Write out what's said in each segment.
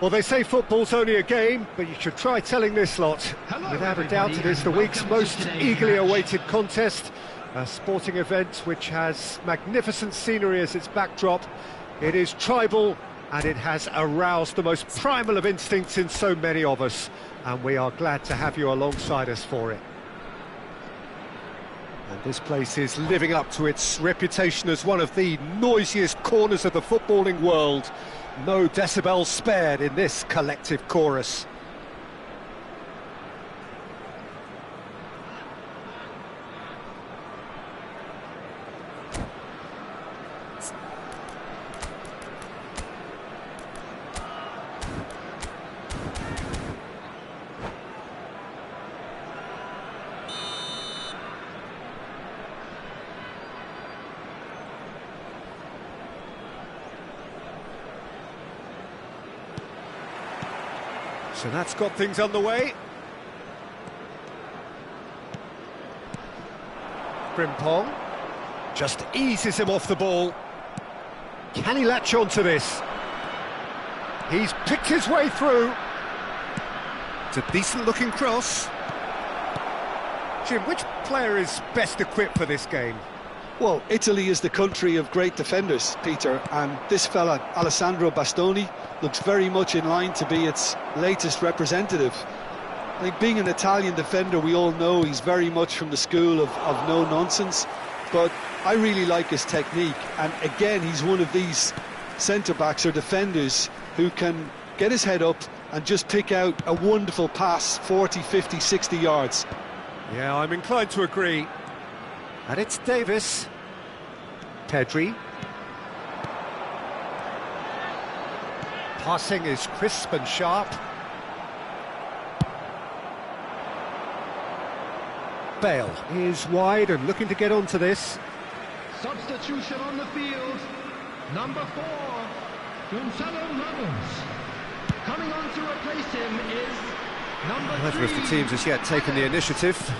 Well, they say football's only a game, but you should try telling this lot. Hello, Without a doubt, it is the week's most eagerly awaited contest. A sporting event which has magnificent scenery as its backdrop. It is tribal, and it has aroused the most primal of instincts in so many of us. And we are glad to have you alongside us for it. And this place is living up to its reputation as one of the noisiest corners of the footballing world. No decibels spared in this collective chorus. So that's got things underway. Frimpong just eases him off the ball. Can he latch on to this? He's picked his way through. It's a decent-looking cross. Jim, which player is best equipped for this game? Well, Italy is the country of great defenders, Peter, and this fella, Alessandro Bastoni, looks very much in line to be its latest representative. I think being an Italian defender, we all know he's very much from the school of no-nonsense, but I really like his technique, and again, he's one of these centre-backs or defenders who can get his head up and just pick out a wonderful pass, 40, 50, 60 yards. Yeah, I'm inclined to agree. And it's Davis. Pedri. Passing is crisp and sharp. Bale is wide and looking to get onto this. Substitution on the field. Number 4, Gonzalo Ramos. Coming on to replace him is number 3. Neither of the teams has yet taken the initiative.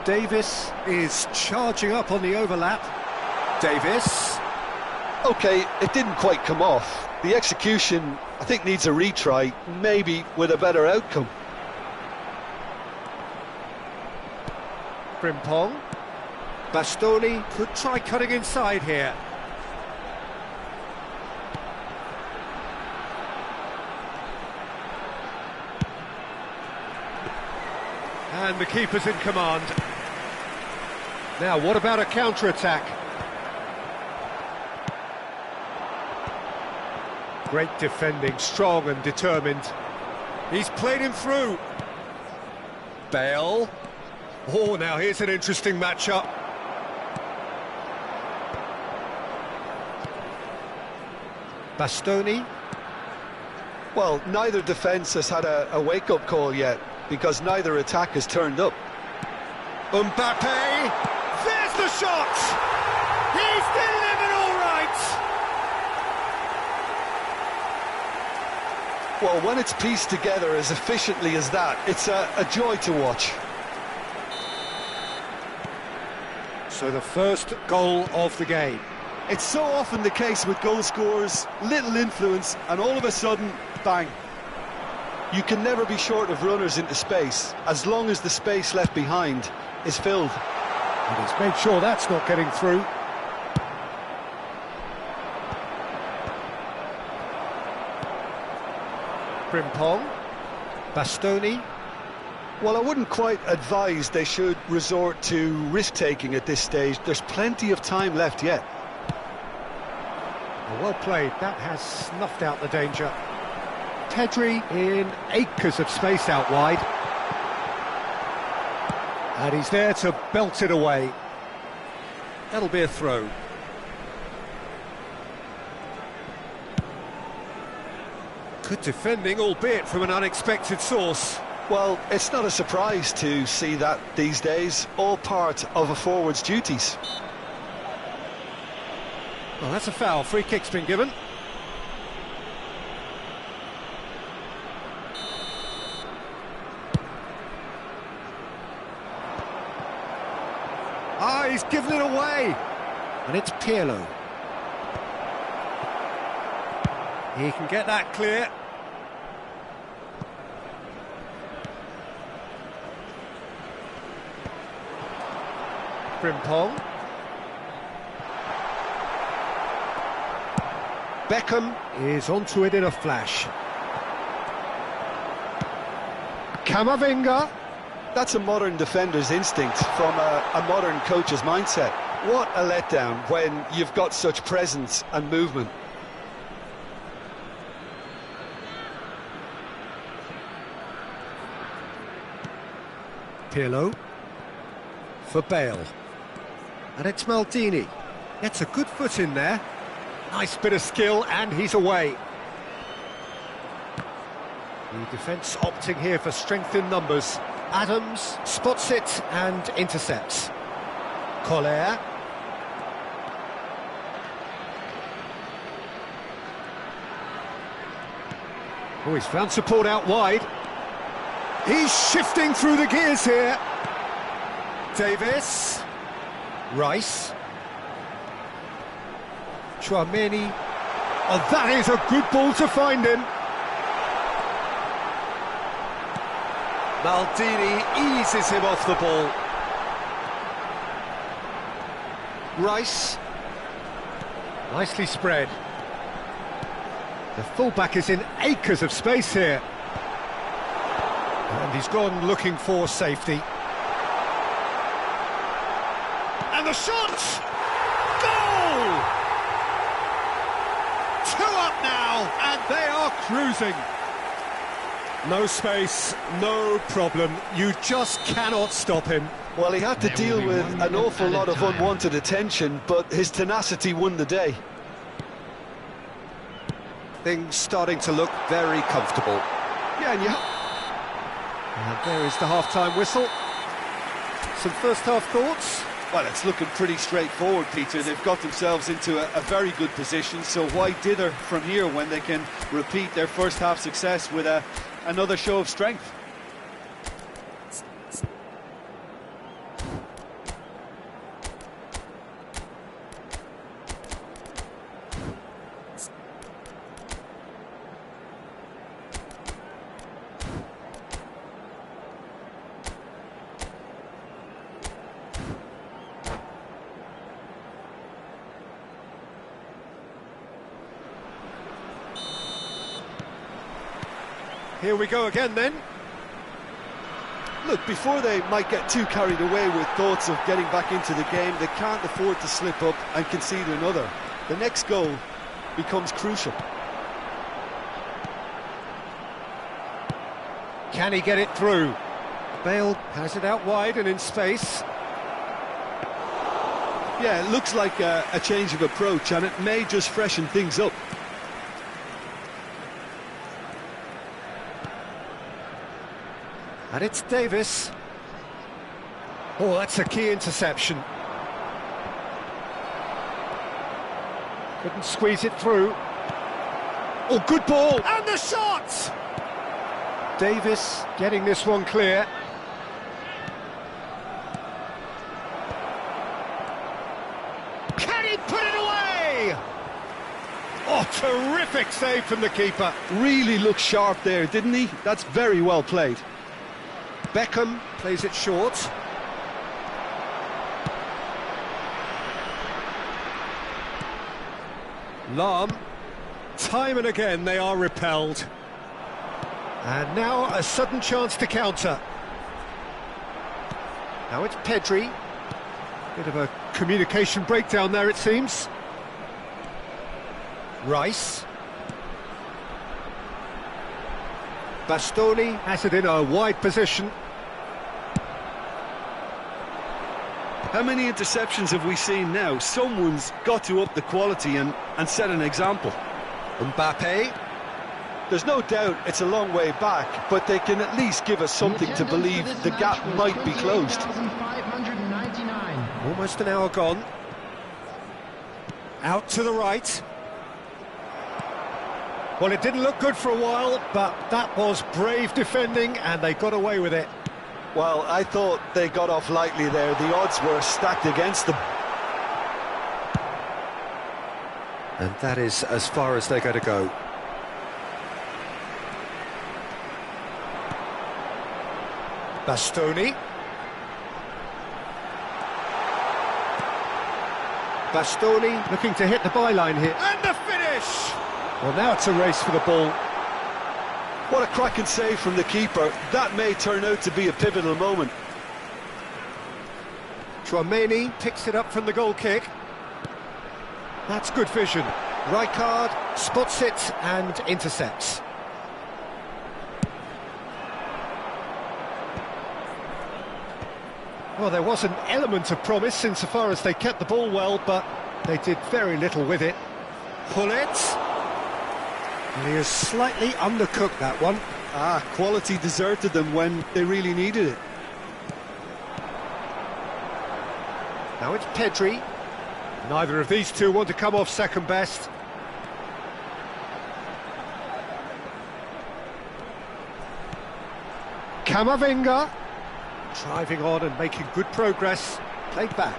Davis is charging up on the overlap. Davis. Okay, it didn't quite come off. The execution, I think, needs a retry, maybe with a better outcome. Frimpong. Bastoni could try cutting inside here. And the keeper's in command. Now, what about a counter-attack? Great defending, strong and determined. He's played him through. Bale. Oh, now here's an interesting matchup. Bastoni. Well, neither defence has had a wake-up call yet, because neither attack has turned up. Mbappe, there's the shot! He's delivered all right! Well, when it's pieced together as efficiently as that, it's a joy to watch. So the first goal of the game. It's so often the case with goal scorers, little influence, and all of a sudden, bang. You can never be short of runners into space, as long as the space left behind is filled. And he's made sure that's not getting through. Frimpong. Bastoni. Well, I wouldn't quite advise they should resort to risk-taking at this stage. There's plenty of time left yet. Well played, that has snuffed out the danger. Pedri in acres of space out wide. And he's there to belt it away. That'll be a throw. Good defending, albeit from an unexpected source. Well, it's not a surprise to see that these days, all part of a forward's duties. Well, that's a foul. Free kick's been given. Ah, he's given it away. And it's Pirlo. He can get that clear. Frimpong. Beckham is onto it in a flash. Camavinga. That's a modern defender's instinct from a modern coach's mindset. What a letdown when you've got such presence and movement. Pirlo for Bale, and it's Maldini. Gets a good foot in there. Nice bit of skill, and he's away. The defence opting here for strength in numbers. Adams spots it and intercepts. Collier. Oh, he's found support out wide. He's shifting through the gears here. Davis. Rice. Chouameni. Oh, that is a good ball to find him. Maldini eases him off the ball. Rice. Nicely spread. The fullback is in acres of space here. And he's gone looking for safety. And the shot! Goal! 2 up now, and they are cruising. No space, no problem. You just cannot stop him. Well, he had to deal with an awful lot of unwanted attention, but his tenacity won the day. Things starting to look very comfortable. Yeah, And there is the half-time whistle. Some first-half thoughts? well, it's looking pretty straightforward, Peter. They've got themselves into a very good position, so why dither from here when they can repeat their first-half success with another show of strength? Here we go again then. Look, before they might get too carried away with thoughts of getting back into the game, they can't afford to slip up and concede another. The next goal becomes crucial. Can he get it through? Bale has it out wide and in space. Yeah, it looks like a change of approach, and it may just freshen things up. And it's Davis. Oh, that's a key interception. Couldn't squeeze it through. Oh, good ball! And the shot! Davis getting this one clear. Can he put it away? Oh, terrific save from the keeper. Really looked sharp there, didn't he? That's very well played. Beckham plays it short. Lahm. Time and again they are repelled. And now a sudden chance to counter. Now it's Pedri. Bit of a communication breakdown there, it seems. Rice. Bastoni has it in a wide position. How many interceptions have we seen now? Someone's got to up the quality and set an example. Mbappe. There's no doubt it's a long way back, but they can at least give us something to believe the gap might be closed. Almost an hour gone. Out to the right. Well, it didn't look good for a while, but that was brave defending, and they got away with it. Well, I thought they got off lightly there. The odds were stacked against them. And that is as far as they're going to go. Bastoni. Bastoni looking to hit the byline here. And the finish! Well, now it's a race for the ball. What a cracking save from the keeper. That may turn out to be a pivotal moment. Chouameni picks it up from the goal kick. That's good vision. Rijkaard spots it and intercepts. Well, there was an element of promise insofar as they kept the ball well, but they did very little with it. Pullet. And he has slightly undercooked that one. Quality deserted them when they really needed it. Now it's Pedri. Neither of these two want to come off second best. Camavinga. Driving on and making good progress. Played back.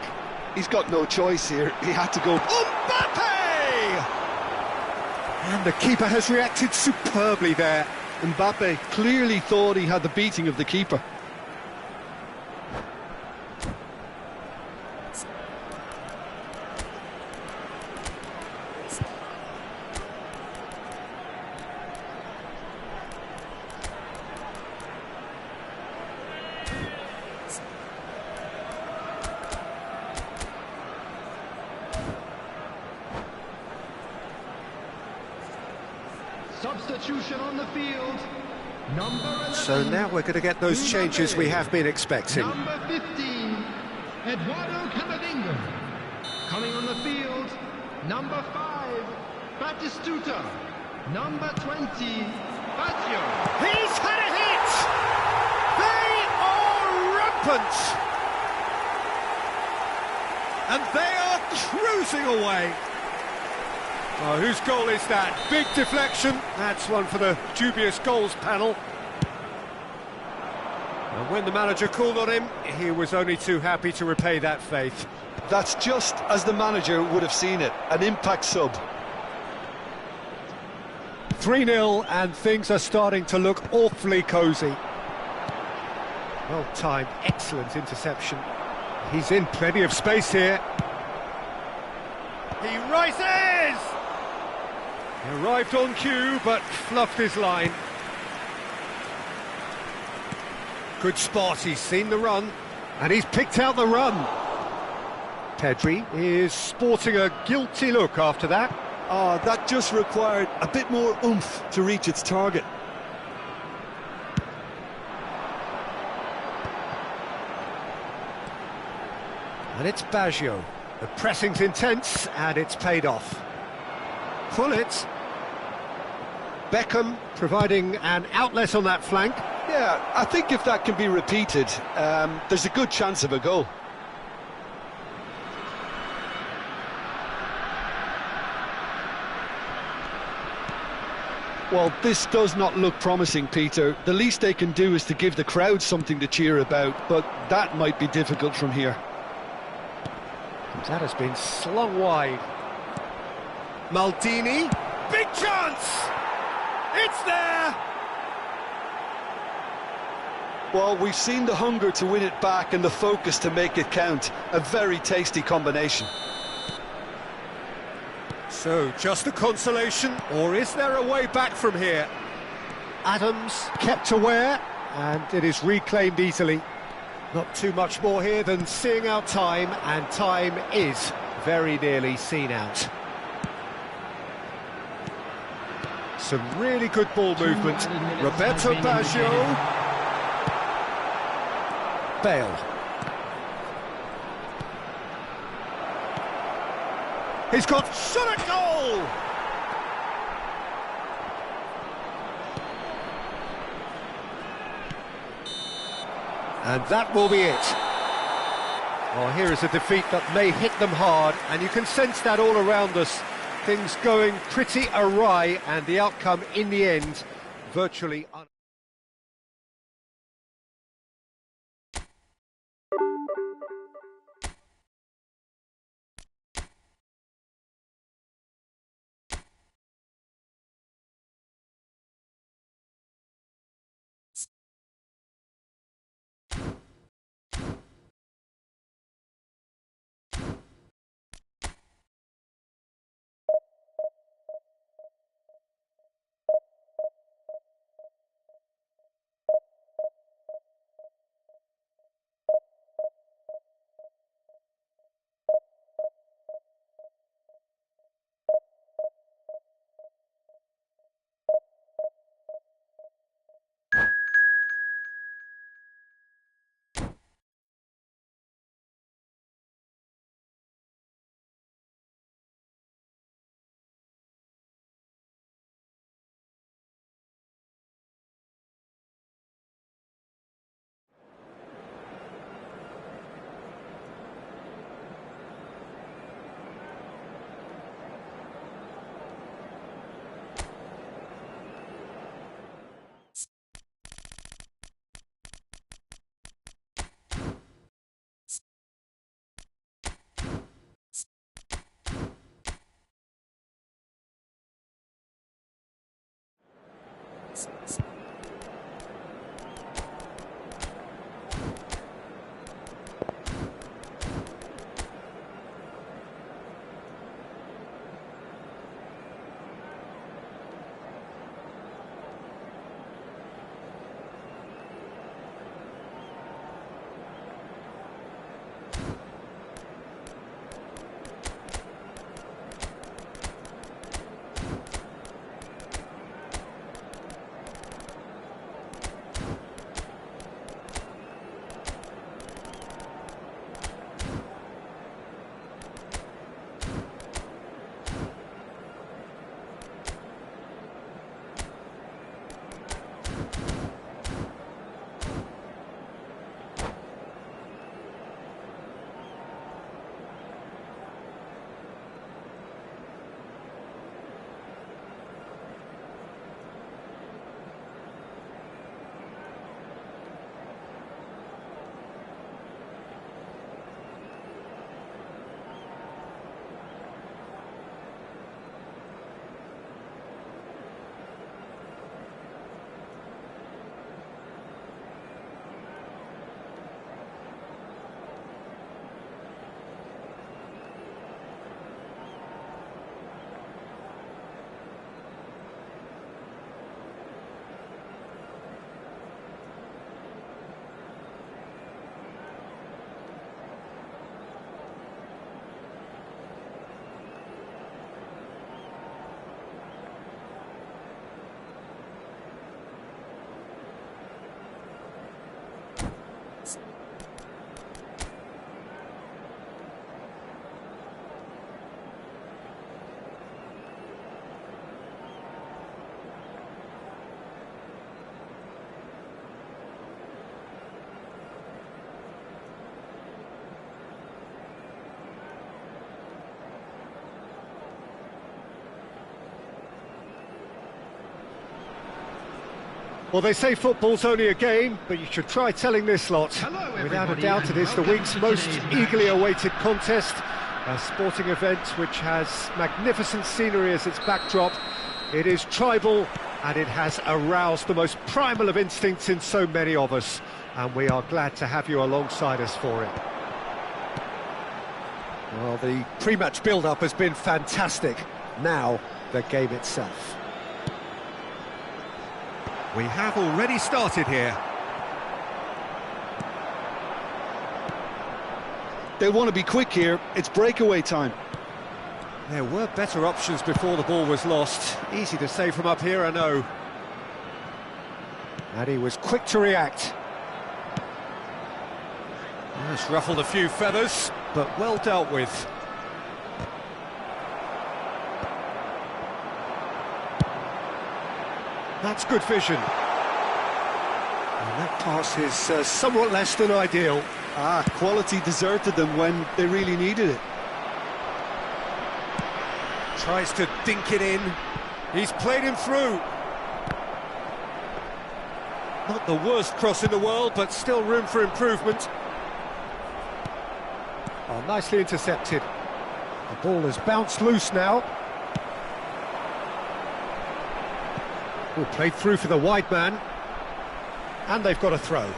He's got no choice here. He had to go. Mbappe! And the keeper has reacted superbly there. Mbappe clearly thought he had the beating of the keeper. Substitution on the field. Number 11. So now we're going to get those changes we have been expecting. Number 15, Eduardo Camavinga. Coming on the field, number 5, Batistuta. Number 20, Fazio. He's had a hit! They are rampant! And they are cruising away. Oh, whose goal is that? Big deflection. That's one for the dubious goals panel. And when the manager called on him, he was only too happy to repay that faith. That's just as the manager would have seen it, an impact sub. 3-0 and things are starting to look awfully cosy. Well timed, excellent interception. He's in plenty of space here. He rises! He arrived on cue, but fluffed his line. Good spot, he's seen the run, and he's picked out the run. Pedri is sporting a guilty look after that. That just required a bit more oomph to reach its target. And it's Baggio. The pressing's intense, and it's paid off. Pullet. Beckham providing an outlet on that flank. Yeah, I think if that can be repeated, there's a good chance of a goal. Well, this does not look promising, Peter. The least they can do is to give the crowd something to cheer about, but that might be difficult from here. That has been slung wide. Maldini, big chance! It's there! Well, we've seen the hunger to win it back and the focus to make it count. A very tasty combination. So, just a consolation, or is there a way back from here? Adams kept aware, and it is reclaimed easily. Not too much more here than seeing out time, and time is very nearly seen out. Some really good ball movement. Roberto Baggio. Bale. He's got shot at goal! And that will be it. Well, here is a defeat that may hit them hard, and you can sense that all around us. Things going pretty awry, and the outcome in the end virtually Well, they say football's only a game, but you should try telling this lot. Hello, Without a everybody, doubt, it and is the welcome week's to most today's eagerly match. awaited contest. A sporting event which has magnificent scenery as its backdrop. It is tribal, and it has aroused the most primal of instincts in so many of us. And we are glad to have you alongside us for it. Well, the pre-match build-up has been fantastic. Now, the game itself. We have already started here. They'll want to be quick here. It's breakaway time. There were better options before the ball was lost. Easy to say from up here, I know. And he was quick to react. It's ruffled a few feathers, but well dealt with. That's good vision. And that pass is somewhat less than ideal. Quality deserted them when they really needed it. Tries to dink it in. He's played him through. Not the worst cross in the world, but still room for improvement. Oh, nicely intercepted. The ball has bounced loose now. Oh, played through for the wide man. And they've got a throw.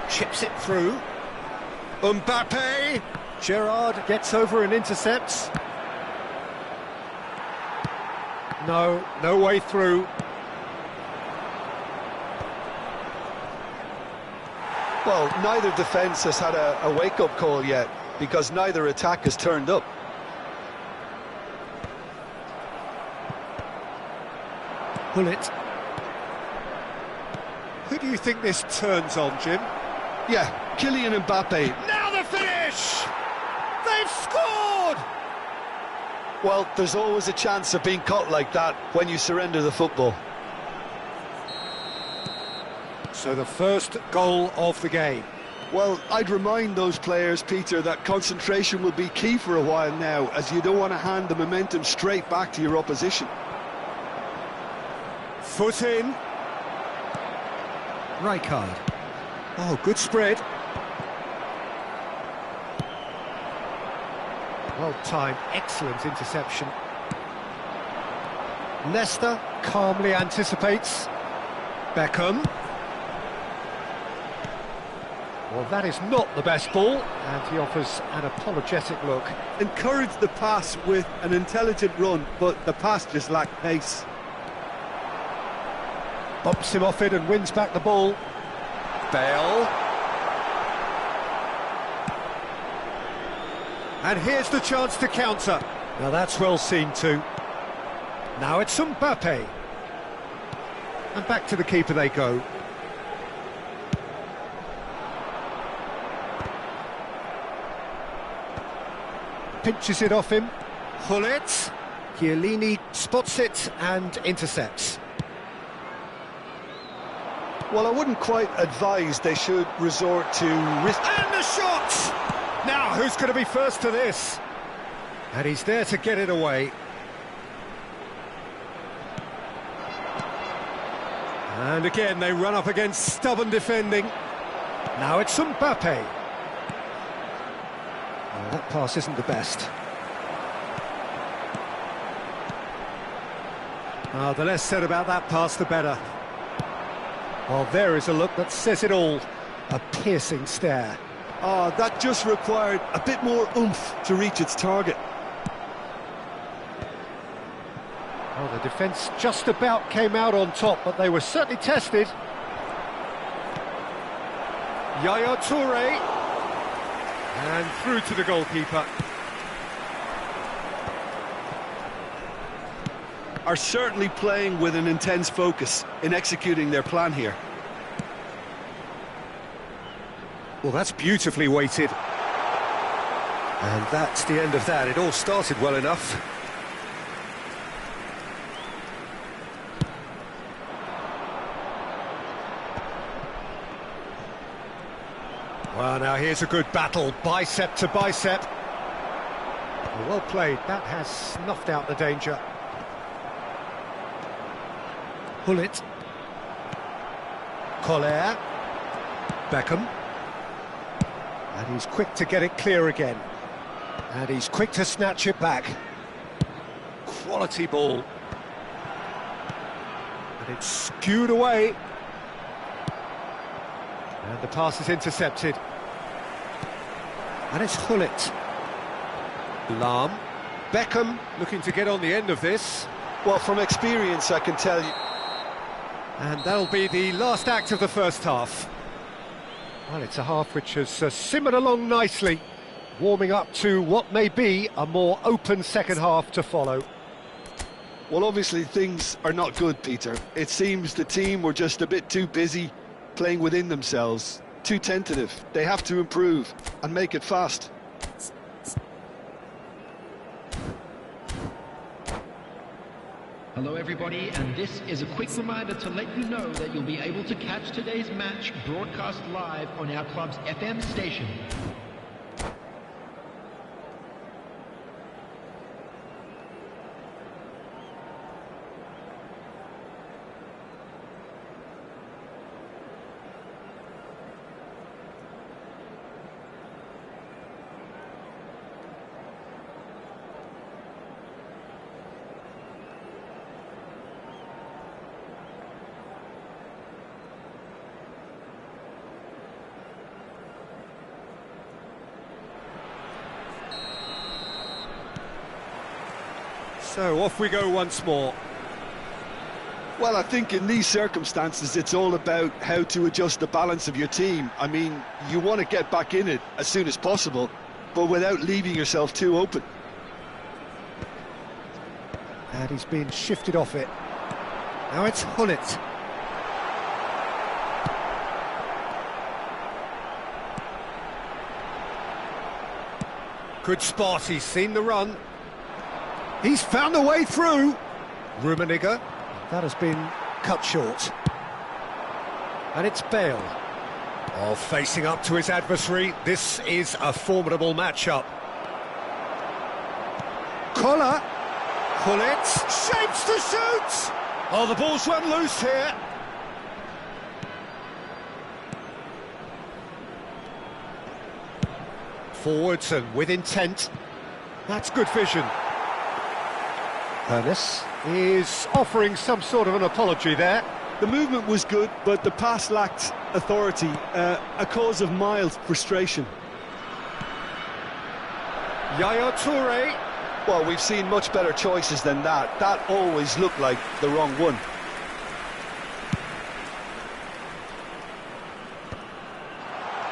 Chips it through. Mbappe! Gerrard gets over and intercepts. No way through. Well, neither defence has had a wake-up call yet, because neither attack has turned up. Pull it. Who do you think this turns on, Jim? Yeah, Kylian Mbappe. Now the finish! They've scored! Well, there's always a chance of being caught like that when you surrender the football. So the first goal of the game. Well, I'd remind those players, Peter, that concentration will be key for a while now, as you don't want to hand the momentum straight back to your opposition. Foot in. Rijkaard. Oh, good spread. Well timed, excellent interception. Leicester calmly anticipates. Beckham. Well, that is not the best ball, and he offers an apologetic look. Encourage the pass with an intelligent run, but the pass just lacked pace. Bumps him off it and wins back the ball. Bale. And here's the chance to counter. Now that's well seen too. Now it's Mbappe. And back to the keeper they go. Pinches it off him. Pull it. Chiellini spots it and intercepts. Well, I wouldn't quite advise they should resort to risk. And the shot! Now, who's going to be first to this? And he's there to get it away. And again, they run up against stubborn defending. Now it's Mbappe. Oh, that pass isn't the best. Oh, the less said about that pass, the better. Well, there is a look that says it all. A piercing stare. Oh, that just required a bit more oomph to reach its target. Oh, the defence just about came out on top, but they were certainly tested. Yaya Toure. And through to the goalkeeper. Are certainly playing with an intense focus in executing their plan here. Well, that's beautifully weighted. And that's the end of that. It all started well enough. Well, now here's a good battle, bicep to bicep. Well played, that has snuffed out the danger. Hullet. Collier. Beckham. And he's quick to get it clear again. And he's quick to snatch it back. Quality ball. And it's skewed away. And the pass is intercepted. And it's Hullet. Lahm. Beckham looking to get on the end of this. Well, from experience, I can tell you. And that'll be the last act of the first half. Well, it's a half which has simmered along nicely, warming up to what may be a more open second half to follow. Well, obviously things are not good, Peter. It seems the team were just a bit too busy playing within themselves, too tentative. They have to improve and make it fast. Hello everybody, and this is a quick reminder to let you know that you'll be able to catch today's match broadcast live on our club's FM station. So off we go once more. Well, I think in these circumstances it's all about how to adjust the balance of your team. I mean, you want to get back in it as soon as possible, but without leaving yourself too open. And he's been shifted off it. Now it's Hullet. Good spot, he's seen the run. He's found a way through. Rummenigge. That has been cut short. And it's Bale. Oh, facing up to his adversary. This is a formidable matchup. Collar. Hullet. Shapes to shoot. Oh, the ball's run loose here. Forwards and with intent. That's good vision. Ernest is offering some sort of an apology there. The movement was good, but the pass lacked authority, a cause of mild frustration. Yaya Toure. Well, we've seen much better choices than that. That always looked like the wrong one.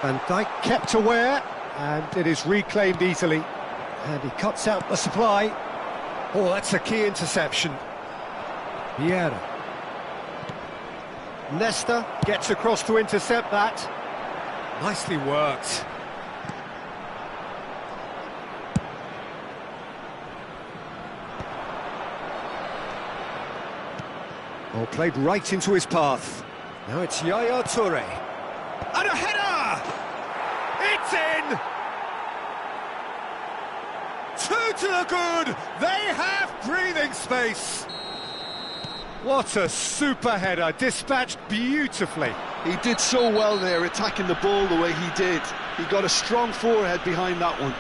Van Dijk kept aware, and it is reclaimed easily. And he cuts out the supply. Oh, that's a key interception. Vieira. Nesta gets across to intercept that. Nicely worked. Oh, played right into his path. Now it's Yaya Toure. And a header! It's in! Two to the good! They have breathing space! What a super header, dispatched beautifully. He did so well there, attacking the ball the way he did. He got a strong forehead behind that one.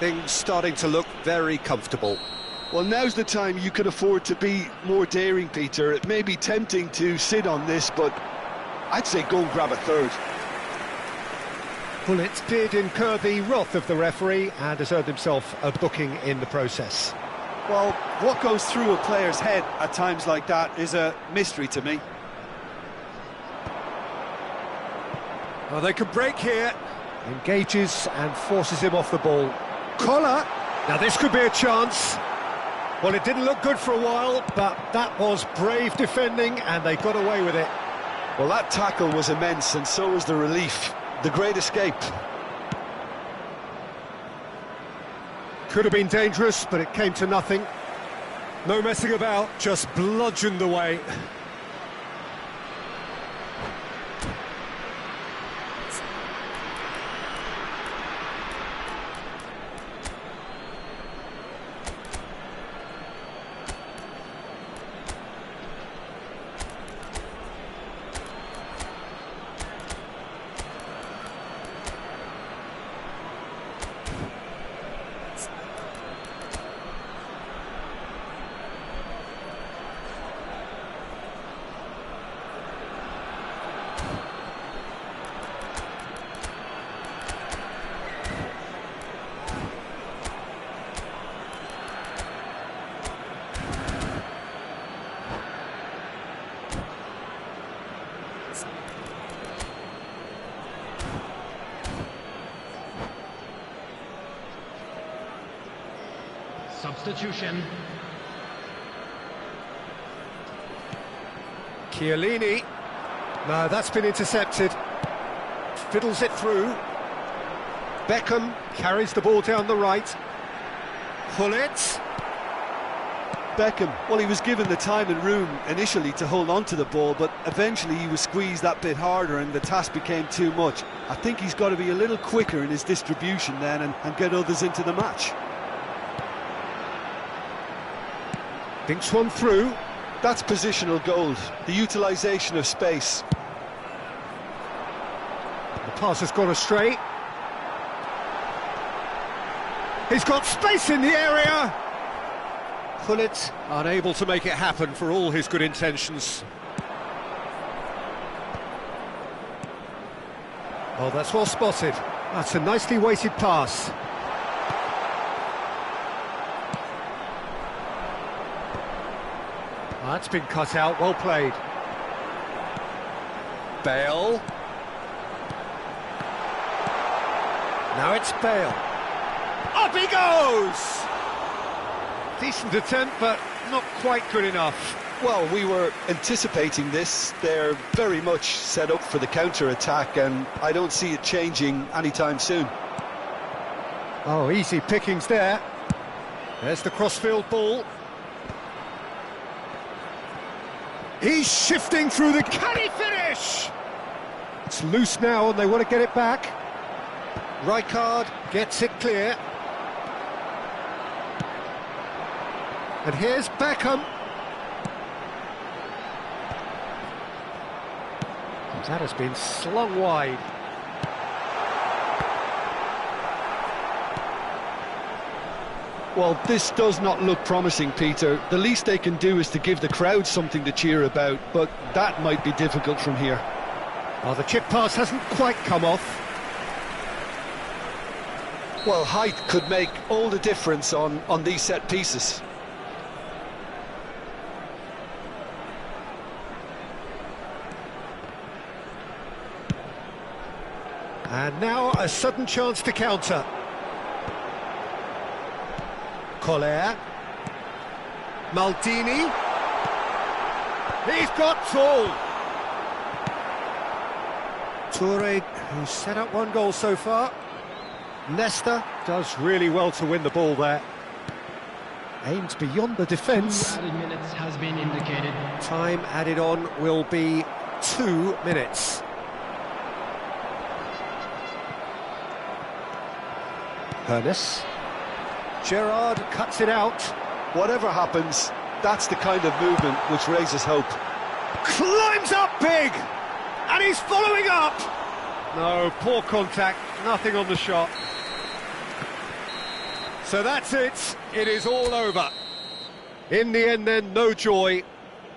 Things starting to look very comfortable. Well, now's the time you can afford to be more daring, Peter. It may be tempting to sit on this, but I'd say go and grab a third. Hullet did incur the wrath of the referee and has earned himself a booking in the process. Well, what goes through a player's head at times like that is a mystery to me. Well, they could break here. Engages and forces him off the ball. Collar. Now this could be a chance. Well, it didn't look good for a while, but that was brave defending and they got away with it. Well, that tackle was immense, and so was the relief. The great escape. Could have been dangerous, but it came to nothing. No messing about, just bludgeoned away. substitution. Chiellini. No, that's been intercepted. Fiddles it through. Beckham carries the ball down the right. Hullet. Beckham, well, he was given the time and room initially to hold on to the ball, but eventually he was squeezed that bit harder and the task became too much. I think he's got to be a little quicker in his distribution then and get others into the match. Dinks one through. That's positional gold, the utilisation of space. The pass has gone astray. He's got space in the area. Hullet unable to make it happen for all his good intentions. Oh, that's well spotted. That's a nicely weighted pass. That's been cut out, well played. Bale. Now it's Bale. Up he goes! Decent attempt, but not quite good enough. Well, we were anticipating this. They're very much set up for the counter-attack, and I don't see it changing anytime soon. Oh, easy pickings there. There's the crossfield ball. He's shifting through the... Can he finish? It's loose now, and they want to get it back. Rijkaard gets it clear. And here's Beckham. That has been slung wide. Well, this does not look promising, Peter. The least they can do is to give the crowd something to cheer about, but that might be difficult from here. Oh, the chip pass hasn't quite come off. Well, height could make all the difference on these set pieces. And now a sudden chance to counter. Collier. Maldini. He's got tall. Toure, who's set up one goal so far. Nesta does really well to win the ball there. Aims beyond the defence. 2 added minutes has been indicated. Time added on will be 2 minutes. Hernes. Gerrard cuts it out. Whatever happens, that's the kind of movement which raises hope. Climbs up big! And he's following up! No, poor contact, nothing on the shot. So that's it, it is all over. In the end then, no joy.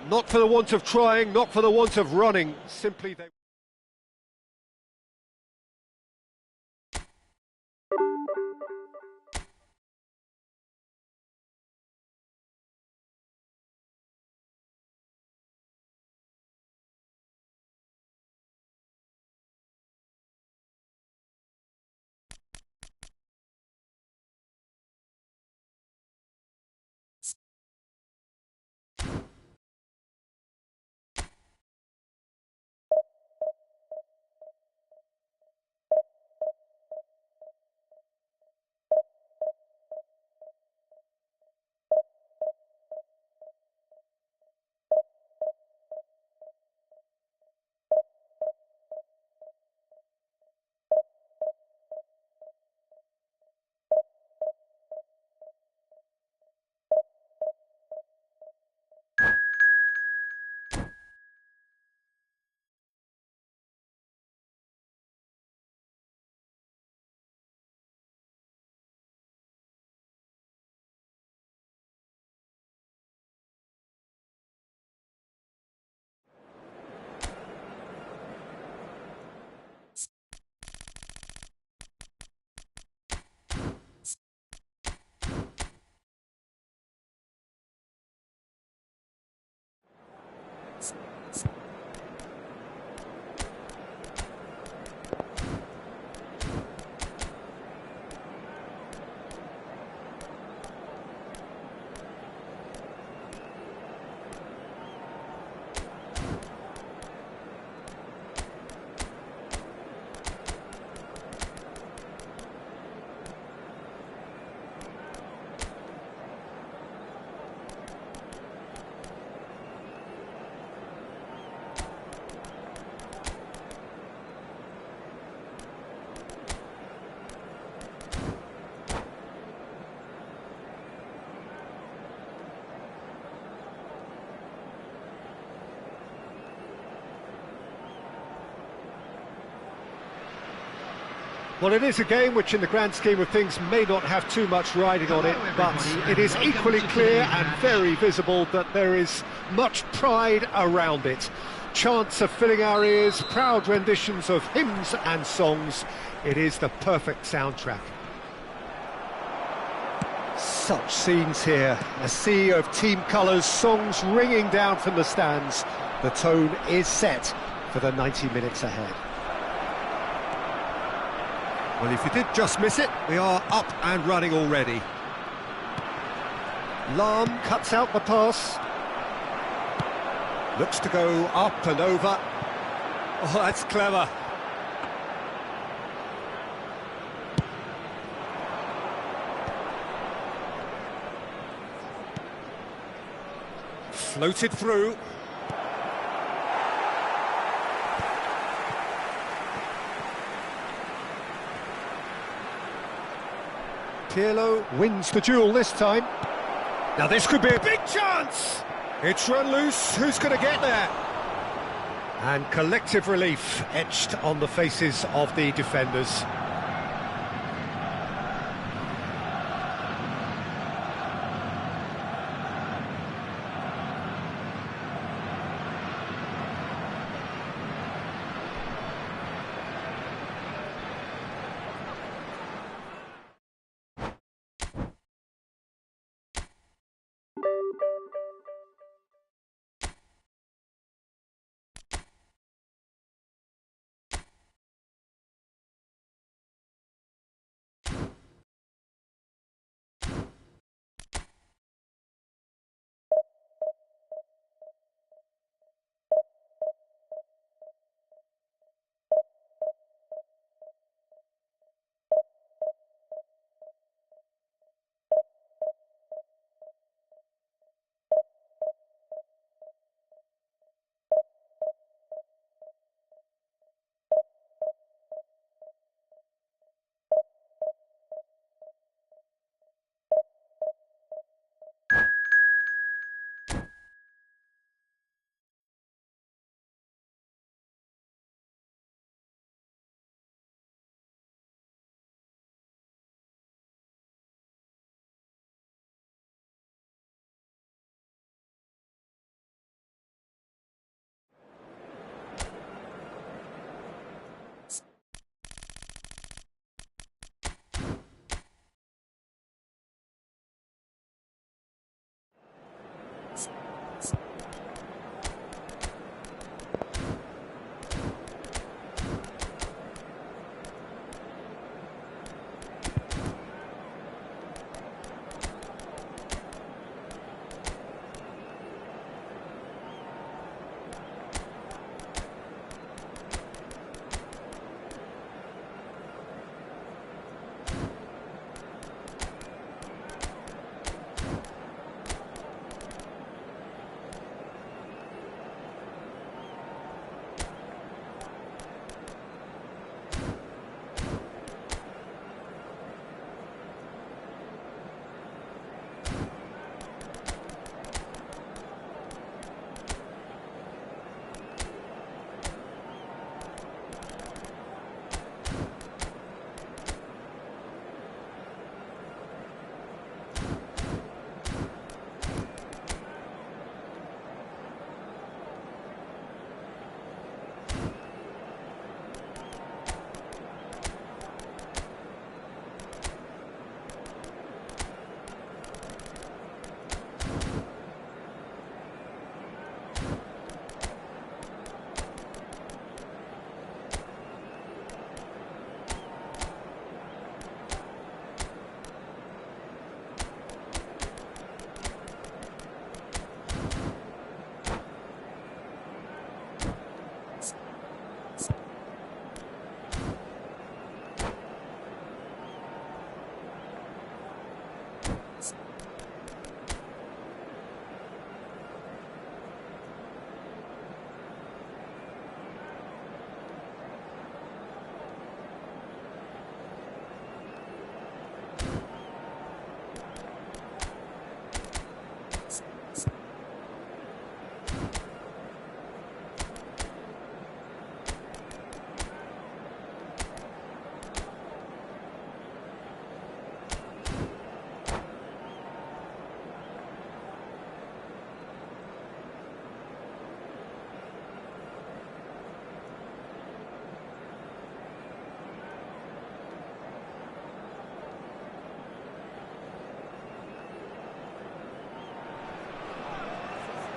Not for the want of trying, not for the want of running, simply they... Well, it is a game which in the grand scheme of things may not have too much riding on it, but it is equally clear and very visible that there is much pride around it. Chants are filling our ears, proud renditions of hymns and songs. It is the perfect soundtrack. Such scenes here, a sea of team colours, songs ringing down from the stands. The tone is set for the 90 minutes ahead. Well, if you did just miss it, we are up and running already. Lahm cuts out the pass. Looks to go up and over. Oh, that's clever. Floated through. Pirlo wins the duel this time. Now this could be a big chance! It's run loose, who's going to get there? And collective relief etched on the faces of the defenders.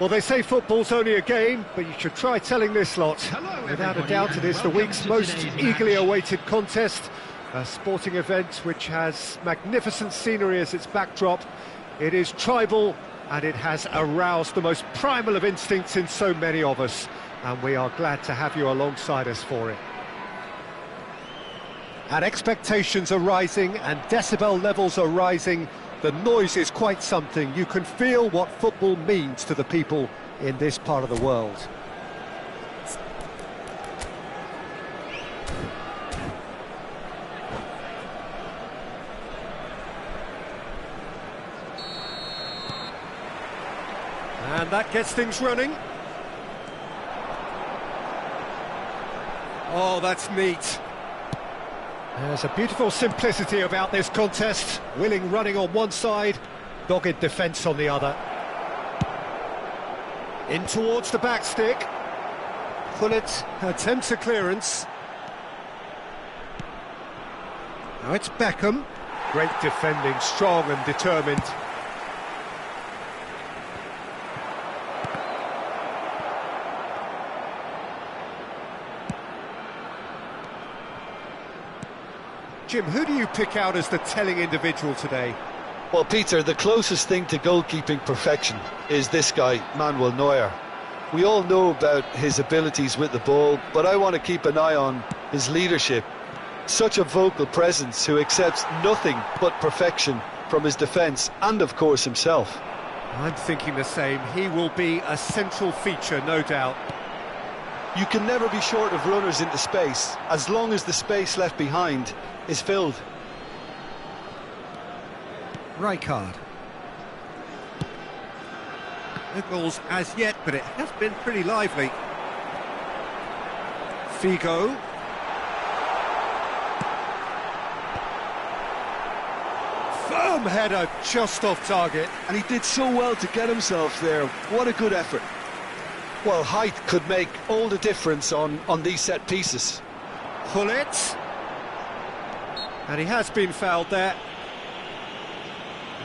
Well, they say football's only a game, but you should try telling this lot. Hello, Without a everybody, doubt, it and is the welcome week's to most today's eagerly match. awaited contest. A sporting event which has magnificent scenery as its backdrop. It is tribal, and it has aroused the most primal of instincts in so many of us. And we are glad to have you alongside us for it. And expectations are rising, and decibel levels are rising. The noise is quite something. You can feel what football means to the people in this part of the world. And that gets things running. Oh, that's neat. There's a beautiful simplicity about this contest. Willing running on one side, dogged defence on the other. In towards the back stick. Pullet attempts a clearance. Now it's Beckham. Great defending, strong and determined. Jim, who do you pick out as the telling individual today? Well, Peter, the closest thing to goalkeeping perfection is this guy, Manuel Neuer. We all know about his abilities with the ball, but I want to keep an eye on his leadership. Such a vocal presence who accepts nothing but perfection from his defence and, of course, himself. I'm thinking the same. He will be a central feature, no doubt. You can never be short of runners into space, as long as the space left behind is filled. Rijkaard. No goals as yet, but it has been pretty lively. Figo. Firm header, just off target. And he did so well to get himself there. What a good effort. Well, height could make all the difference on these set pieces. Pullet. And he has been fouled there.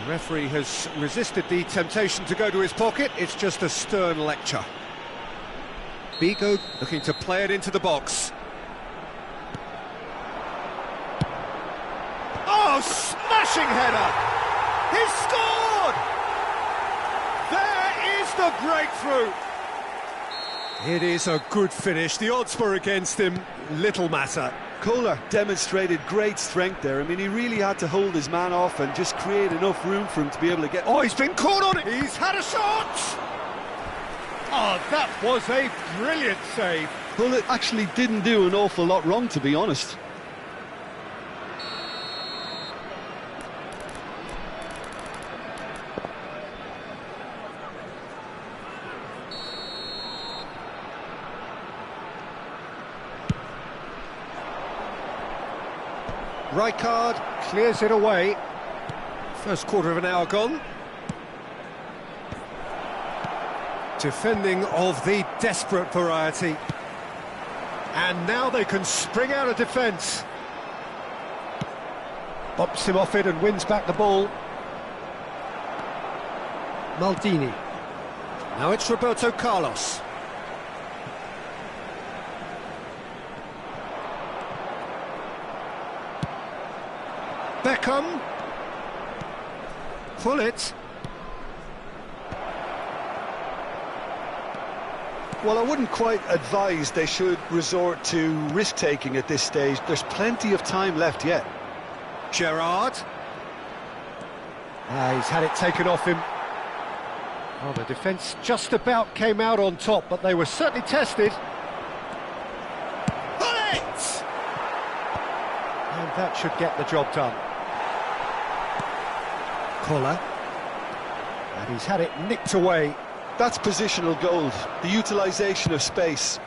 The referee has resisted the temptation to go to his pocket. It's just a stern lecture. Figo looking to play it into the box. Oh, smashing header! He's scored! There is the breakthrough! It is a good finish. The odds were against him. Little matter. Kohler demonstrated great strength there. I mean, he really had to hold his man off and just create enough room for him to be able to get... Oh, he's been caught on it! He's had a shot! Oh, that was a brilliant save. Well, it actually didn't do an awful lot wrong, to be honest. Rijkaard clears it away. First quarter of an hour gone. Defending of the desperate variety. And now they can spring out of defence. Bops him off it and wins back the ball. Maldini. Now it's Roberto Carlos. Beckham. Pullet. Well, I wouldn't quite advise they should resort to risk-taking at this stage. There's plenty of time left yet. Gerrard. He's had it taken off him. Oh, the defence just about came out on top, but they were certainly tested. Pullet! And that should get the job done. Kohler. And he's had it nicked away. That's positional gold, the utilisation of space.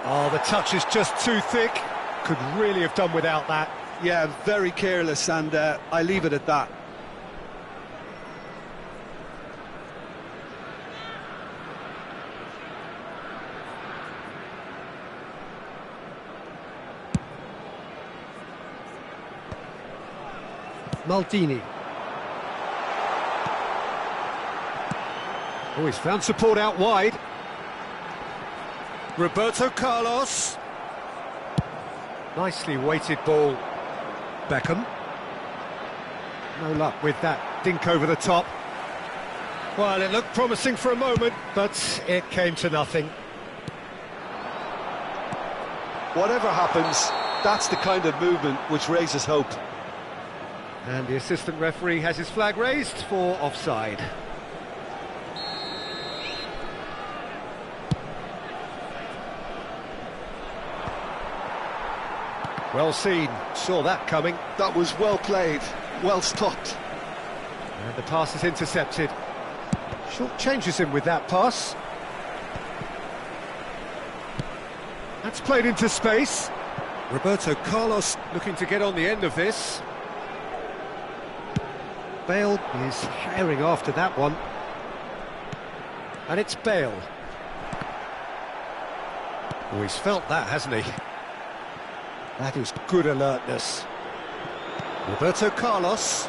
Oh, the touch is just too thick. Could really have done without that. Yeah, very careless, and I leave it at that. Maldini. Oh, he's found support out wide. Roberto Carlos. Nicely weighted ball. Beckham. No luck with that dink over the top. Well, it looked promising for a moment, but it came to nothing. Whatever happens, that's the kind of movement which raises hope. And the assistant referee has his flag raised for offside. Well seen, saw that coming. That was well played, well stopped. And the pass is intercepted. Short changes him with that pass. That's played into space. Roberto Carlos looking to get on the end of this. Bale is herring after that one. And it's Bale. Oh, he's felt that, hasn't he? That is good alertness. Roberto Carlos.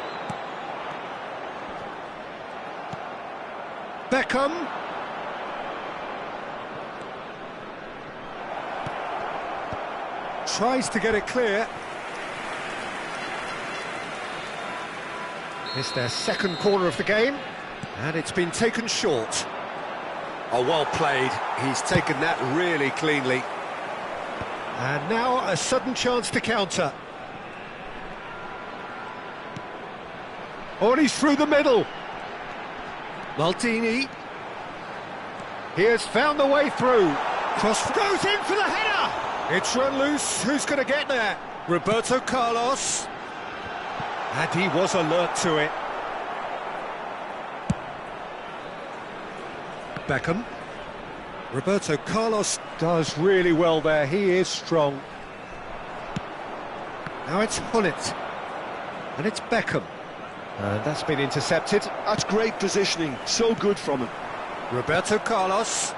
Beckham. Tries to get it clear. It's their second corner of the game, and it's been taken short. Oh, well played. He's taken that really cleanly. And now a sudden chance to counter. Oh, and he's through the middle. Maldini. He has found the way through. Cross goes in for the header. It's run loose. Who's going to get there? Roberto Carlos. And he was alert to it. Beckham. Roberto Carlos does really well there. He is strong. Now it's Hullet. And it's Beckham. And that's been intercepted. That's great positioning. So good from him. Roberto Carlos.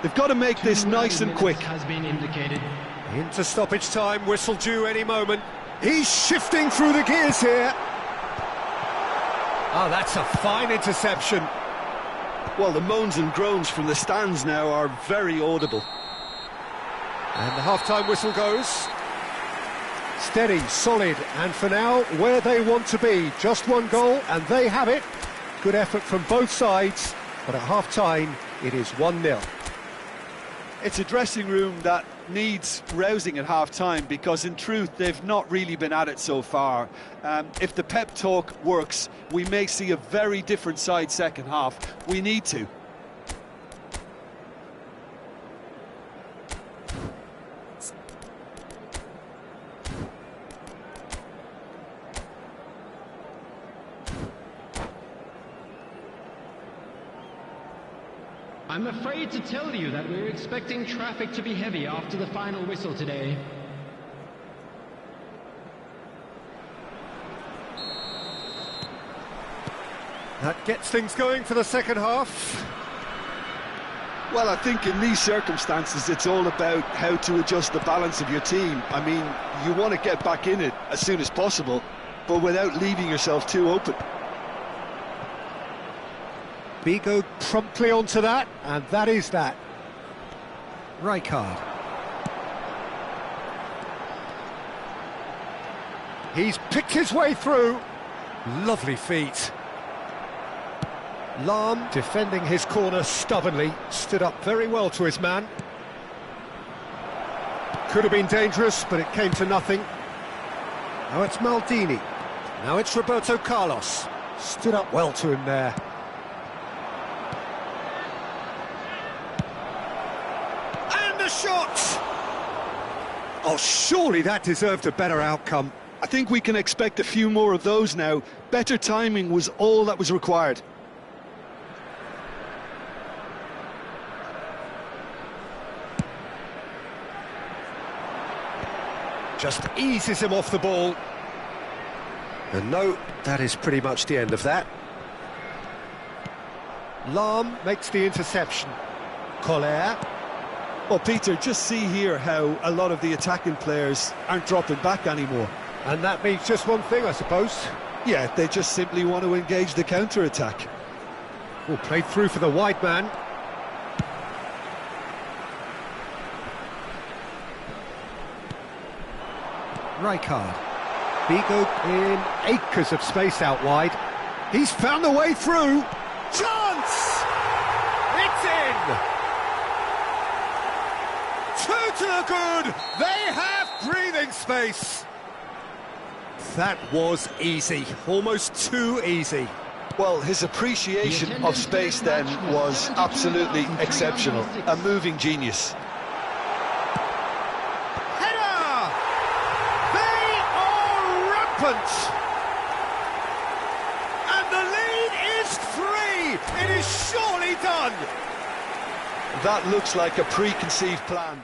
They've got to make this nice and quick. Has been indicated. Into stoppage time, whistle due any moment. He's shifting through the gears here. Oh, that's a fine interception. Well, the moans and groans from the stands now are very audible. And the half-time whistle goes. Steady, solid, and for now, where they want to be. Just one goal, and they have it. Good effort from both sides, but at half-time, it is 1-0. It's a dressing room that needs rousing at half-time because, in truth, they've not really been at it so far. If the pep talk works, we may see a very different side second half. We need to. I'm afraid to tell you that we're expecting traffic to be heavy after the final whistle today. That gets things going for the second half. Well, I think in these circumstances, it's all about how to adjust the balance of your team. I mean, you want to get back in it as soon as possible, but without leaving yourself too open. Bigo promptly onto that, and that is that. Rijkaard. He's picked his way through. Lovely feet. Lahm, defending his corner stubbornly, stood up very well to his man. Could have been dangerous, but it came to nothing. Now it's Maldini. Now it's Roberto Carlos. Stood up well to him there. Shot! Oh, surely that deserved a better outcome. I think we can expect a few more of those now. Better timing was all that was required. Just eases him off the ball. And no, that is pretty much the end of that. Lahm makes the interception. Collier. Well, Peter, just see here how a lot of the attacking players aren't dropping back anymore. And that means just one thing, I suppose. Yeah, they just simply want to engage the counter-attack. Oh, played through for the wide man. Rijkaard. Vigo in acres of space out wide. He's found the way through. Chance! It's in! Two to the good! They have breathing space! That was easy, almost too easy. Well, his appreciation of space then was absolutely exceptional. A moving genius. Header! They are rampant! And the lead is 3! It is surely done! That looks like a preconceived plan.